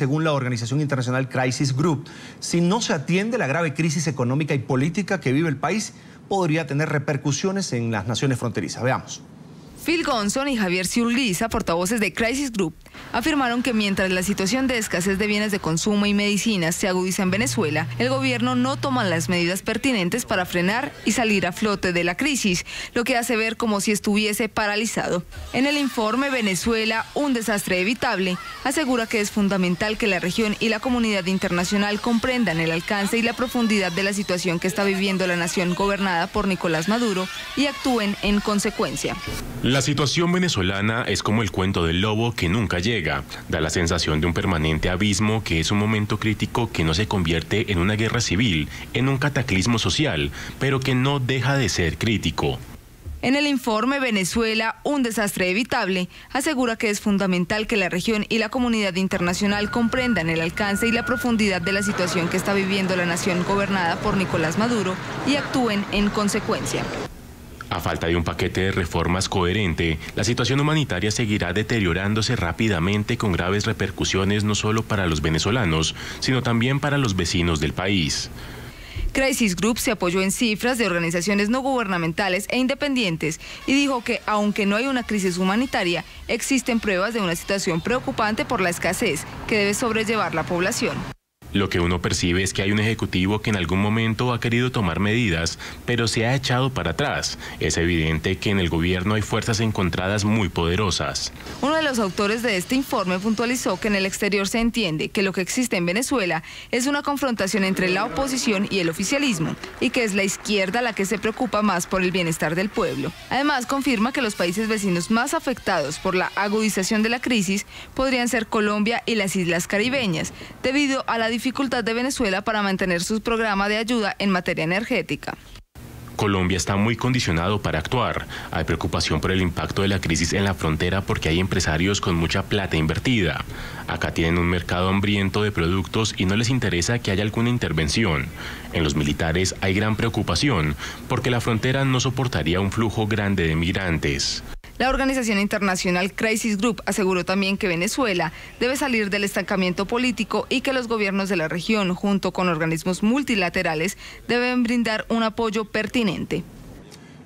según la organización internacional Crisis Group, si no se atiende la grave crisis económica y política que vive el país, podría tener repercusiones en las naciones fronterizas. Veamos. Phil Gonson y Javier Ciurliza, portavoces de Crisis Group, afirmaron que mientras la situación de escasez de bienes de consumo y medicinas se agudiza en Venezuela, el gobierno no toma las medidas pertinentes para frenar y salir a flote de la crisis, lo que hace ver como si estuviese paralizado. En el informe Venezuela, un desastre evitable, asegura que es fundamental que la región y la comunidad internacional comprendan el alcance y la profundidad de la situación que está viviendo la nación gobernada por Nicolás Maduro y actúen en consecuencia. La situación venezolana es como el cuento del lobo que nunca llega. Da la sensación de un permanente abismo que es un momento crítico que no se convierte en una guerra civil, en un cataclismo social, pero que no deja de ser crítico. En el informe Venezuela, un desastre evitable, asegura que es fundamental que la región y la comunidad internacional comprendan el alcance y la profundidad de la situación que está viviendo la nación gobernada por Nicolás Maduro y actúen en consecuencia. A falta de un paquete de reformas coherente, la situación humanitaria seguirá deteriorándose rápidamente con graves repercusiones no solo para los venezolanos, sino también para los vecinos del país. Crisis Group se apoyó en cifras de organizaciones no gubernamentales e independientes y dijo que, aunque no hay una crisis humanitaria, existen pruebas de una situación preocupante por la escasez que debe sobrellevar la población. Lo que uno percibe es que hay un ejecutivo que en algún momento ha querido tomar medidas, pero se ha echado para atrás. Es evidente que en el gobierno hay fuerzas encontradas muy poderosas. Uno de los autores de este informe puntualizó que en el exterior se entiende que lo que existe en Venezuela es una confrontación entre la oposición y el oficialismo, y que es la izquierda la que se preocupa más por el bienestar del pueblo. Además, confirma que los países vecinos más afectados por la agudización de la crisis podrían ser Colombia y las islas caribeñas, debido a la dificultad de Venezuela para mantener su programa de ayuda en materia energética. Colombia está muy condicionado para actuar. Hay preocupación por el impacto de la crisis en la frontera porque hay empresarios con mucha plata invertida. Acá tienen un mercado hambriento de productos y no les interesa que haya alguna intervención. En los militares hay gran preocupación porque la frontera no soportaría un flujo grande de migrantes. La organización internacional Crisis Group aseguró también que Venezuela debe salir del estancamiento político y que los gobiernos de la región, junto con organismos multilaterales, deben brindar un apoyo pertinente.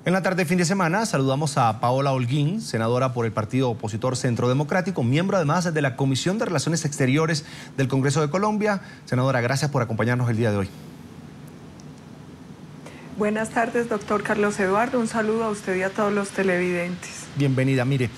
En la tarde de fin de semana saludamos a Paola Holguín, senadora por el partido opositor Centro Democrático, miembro además de la Comisión de Relaciones Exteriores del Congreso de Colombia. Senadora, gracias por acompañarnos el día de hoy. Buenas tardes, doctor Carlos Eduardo. Un saludo a usted y a todos los televidentes. Bienvenida. Mire,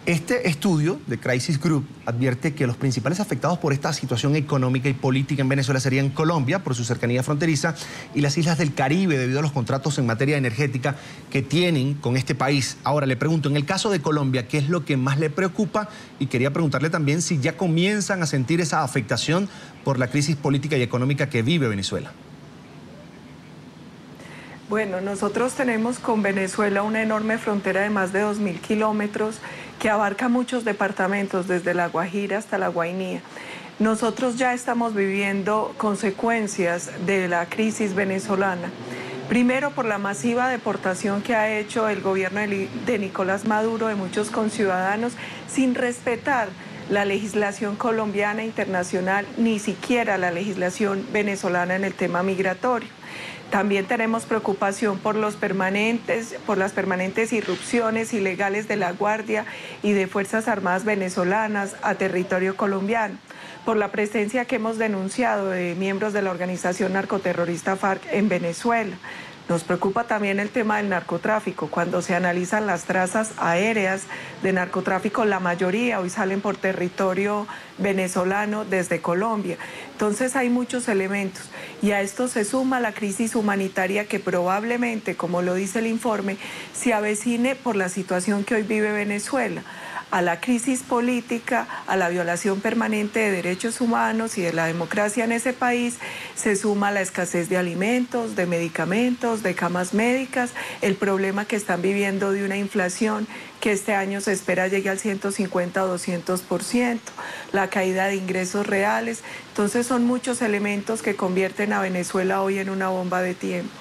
este estudio de Crisis Group advierte que los principales afectados por esta situación económica y política en Venezuela serían Colombia, por su cercanía fronteriza, y las islas del Caribe, debido a los contratos en materia energética que tienen con este país. Ahora, le pregunto, en el caso de Colombia, ¿qué es lo que más le preocupa? Y quería preguntarle también si ya comienzan a sentir esa afectación por la crisis política y económica que vive Venezuela. Bueno, nosotros tenemos con Venezuela una enorme frontera de más de 2.000 kilómetros que abarca muchos departamentos, desde La Guajira hasta La Guainía. Nosotros ya estamos viviendo consecuencias de la crisis venezolana. Primero, por la masiva deportación que ha hecho el gobierno de Nicolás Maduro de muchos conciudadanos sin respetar la legislación colombiana e internacional, ni siquiera la legislación venezolana en el tema migratorio. También tenemos preocupación por las permanentes irrupciones ilegales de la Guardia y de Fuerzas Armadas venezolanas a territorio colombiano, por la presencia que hemos denunciado de miembros de la organización narcoterrorista FARC en Venezuela. Nos preocupa también el tema del narcotráfico. Cuando se analizan las trazas aéreas de narcotráfico, la mayoría hoy salen por territorio venezolano desde Colombia. Entonces hay muchos elementos y a esto se suma la crisis humanitaria que probablemente, como lo dice el informe, se avecine por la situación que hoy vive Venezuela. A la crisis política, a la violación permanente de derechos humanos y de la democracia en ese país, se suma la escasez de alimentos, de medicamentos, de camas médicas, el problema que están viviendo de una inflación que este año se espera llegue al 150 o 200%, la caída de ingresos reales. Entonces son muchos elementos que convierten a Venezuela hoy en una bomba de tiempo.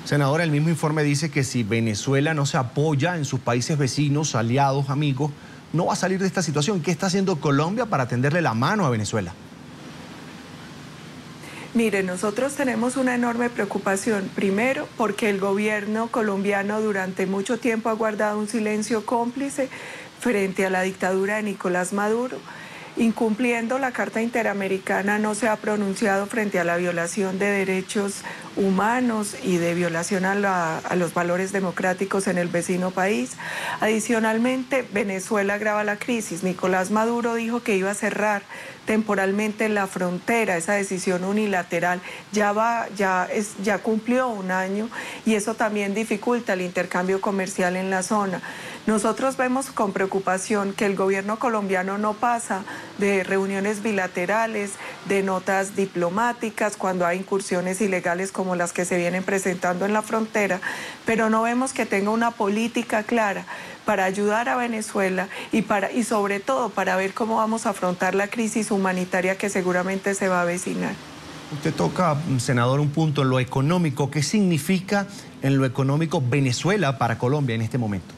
Senadora, el mismo informe dice que si Venezuela no se apoya en sus países vecinos, aliados, amigos, no va a salir de esta situación. ¿Qué está haciendo Colombia para tenderle la mano a Venezuela? Mire, nosotros tenemos una enorme preocupación, primero porque el gobierno colombiano durante mucho tiempo ha guardado un silencio cómplice frente a la dictadura de Nicolás Maduro. Incumpliendo la Carta Interamericana, no se ha pronunciado frente a la violación de derechos humanos y de violación a los valores democráticos en el vecino país. Adicionalmente, Venezuela agrava la crisis. Nicolás Maduro dijo que iba a cerrar temporalmente la frontera. Esa decisión unilateral ya cumplió un año y eso también dificulta el intercambio comercial en la zona. Nosotros vemos con preocupación que el gobierno colombiano no pasa de reuniones bilaterales, de notas diplomáticas cuando hay incursiones ilegales como las que se vienen presentando en la frontera, pero no vemos que tenga una política clara para ayudar a Venezuela y sobre todo para ver cómo vamos a afrontar la crisis humanitaria que seguramente se va a avecinar. Usted toca, senador, un punto en lo económico. ¿Qué significa en lo económico Venezuela para Colombia en este momento?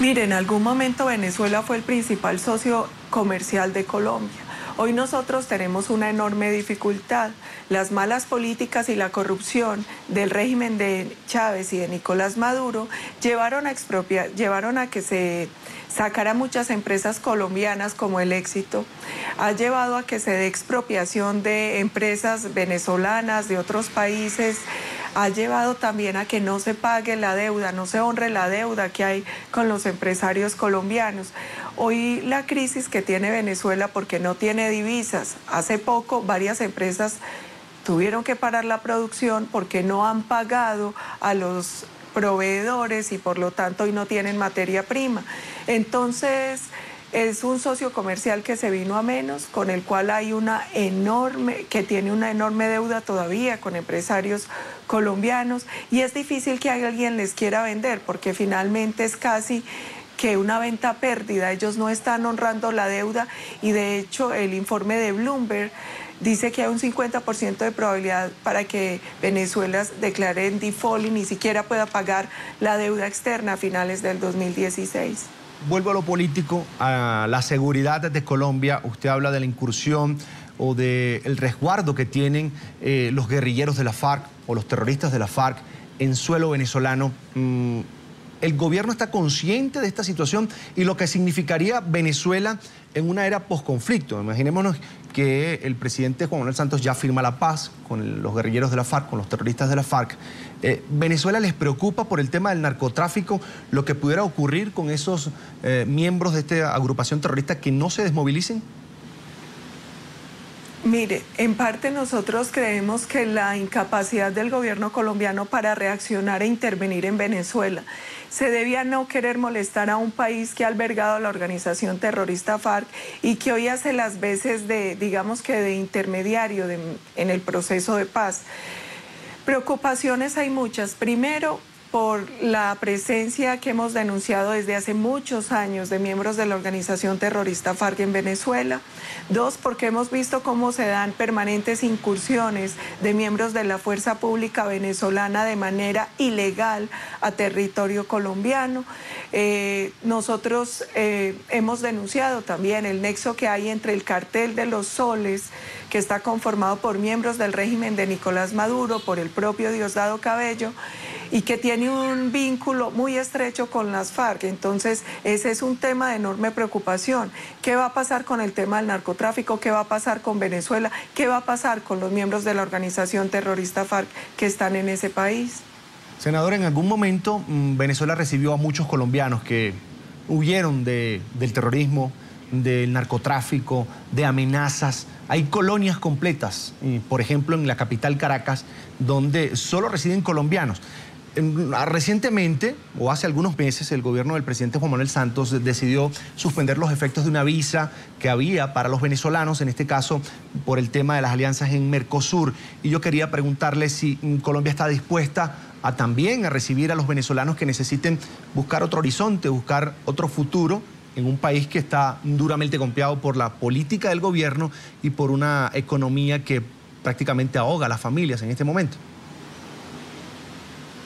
Mire, en algún momento Venezuela fue el principal socio comercial de Colombia. Hoy nosotros tenemos una enorme dificultad. Las malas políticas y la corrupción del régimen de Chávez y de Nicolás Maduro llevaron a que se sacara muchas empresas colombianas como el Éxito. Ha llevado a que se dé expropiación de empresas venezolanas de otros países. Ha llevado también a que no se pague la deuda, no se honre la deuda que hay con los empresarios colombianos. Hoy la crisis que tiene Venezuela porque no tiene divisas. Hace poco varias empresas tuvieron que parar la producción porque no han pagado a los proveedores y por lo tanto hoy no tienen materia prima. Entonces es un socio comercial que se vino a menos, con el cual hay que tiene una enorme deuda todavía con empresarios colombianos y es difícil que alguien les quiera vender porque finalmente es casi que una venta pérdida. Ellos no están honrando la deuda y de hecho el informe de Bloomberg dice que hay un 50% de probabilidad para que Venezuela declare en default y ni siquiera pueda pagar la deuda externa a finales del 2016. Vuelvo a lo político, a la seguridad de Colombia. Usted habla de la incursión o del resguardo que tienen los guerrilleros de la FARC o los terroristas de la FARC en suelo venezolano. ¿El gobierno está consciente de esta situación y lo que significaría Venezuela en una era posconflicto? Imaginémonos que el presidente Juan Manuel Santos ya firma la paz con los guerrilleros de la FARC, con los terroristas de la FARC. ¿Venezuela les preocupa por el tema del narcotráfico lo que pudiera ocurrir con esos miembros de esta agrupación terrorista que no se desmovilicen? Mire, en parte nosotros creemos que la incapacidad del gobierno colombiano para reaccionar e intervenir en Venezuela se debía a no querer molestar a un país que ha albergado a la organización terrorista FARC y que hoy hace las veces de, digamos que de intermediario en el proceso de paz. Preocupaciones hay muchas. Primero, por la presencia que hemos denunciado desde hace muchos años de miembros de la organización terrorista FARC en Venezuela. Dos, porque hemos visto cómo se dan permanentes incursiones de miembros de la fuerza pública venezolana de manera ilegal a territorio colombiano. Nosotros hemos denunciado también el nexo que hay entre el cartel de los Soles, que está conformado por miembros del régimen de Nicolás Maduro, por el propio Diosdado Cabello, y que tiene un vínculo muy estrecho con las FARC. Entonces, ese es un tema de enorme preocupación. ¿Qué va a pasar con el tema del narcotráfico? ¿Qué va a pasar con Venezuela? ¿Qué va a pasar con los miembros de la organización terrorista FARC que están en ese país? Senador, en algún momento Venezuela recibió a muchos colombianos que huyeron del terrorismo, del narcotráfico, de amenazas. Hay colonias completas, por ejemplo, en la capital Caracas, donde solo residen colombianos. Recientemente, o hace algunos meses, el gobierno del presidente Juan Manuel Santos decidió suspender los efectos de una visa que había para los venezolanos, en este caso por el tema de las alianzas en Mercosur. Y yo quería preguntarle si Colombia está dispuesta a también a recibir a los venezolanos que necesiten buscar otro horizonte, buscar otro futuro en un país que está duramente golpeado por la política del gobierno y por una economía que prácticamente ahoga a las familias en este momento.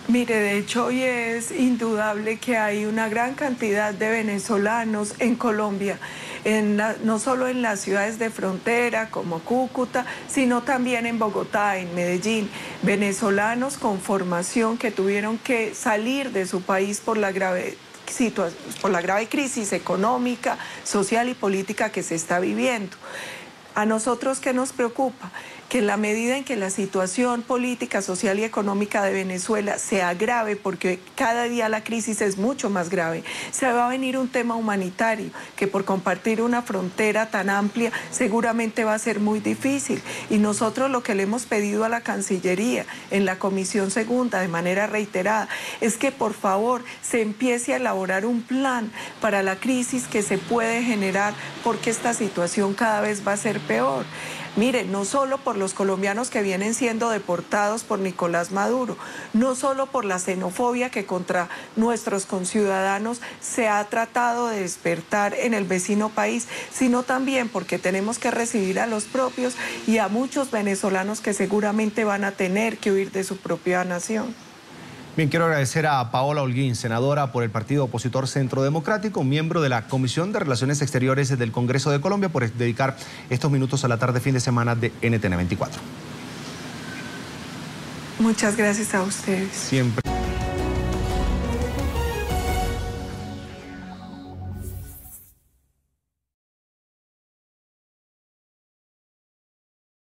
Mire, de hecho hoy es indudable que hay una gran cantidad de venezolanos en Colombia, no solo en las ciudades de frontera como Cúcuta, sino también en Bogotá, en Medellín, venezolanos con formación que tuvieron que salir de su país por la grave crisis económica, social y política que se está viviendo. A nosotros, ¿qué nos preocupa? Que en la medida en que la situación política, social y económica de Venezuela se agrave, porque cada día la crisis es mucho más grave, se va a venir un tema humanitario, que por compartir una frontera tan amplia seguramente va a ser muy difícil. Y nosotros lo que le hemos pedido a la Cancillería en la Comisión Segunda de manera reiterada es que por favor se empiece a elaborar un plan para la crisis que se puede generar, porque esta situación cada vez va a ser peor. Mire, no solo por los colombianos que vienen siendo deportados por Nicolás Maduro, no solo por la xenofobia que contra nuestros conciudadanos se ha tratado de despertar en el vecino país, sino también porque tenemos que recibir a los propios y a muchos venezolanos que seguramente van a tener que huir de su propia nación. Bien, quiero agradecer a Paola Holguín, senadora por el partido opositor Centro Democrático, miembro de la Comisión de Relaciones Exteriores del Congreso de Colombia, por dedicar estos minutos a la tarde fin de semana de NTN 24. Muchas gracias a ustedes. Siempre.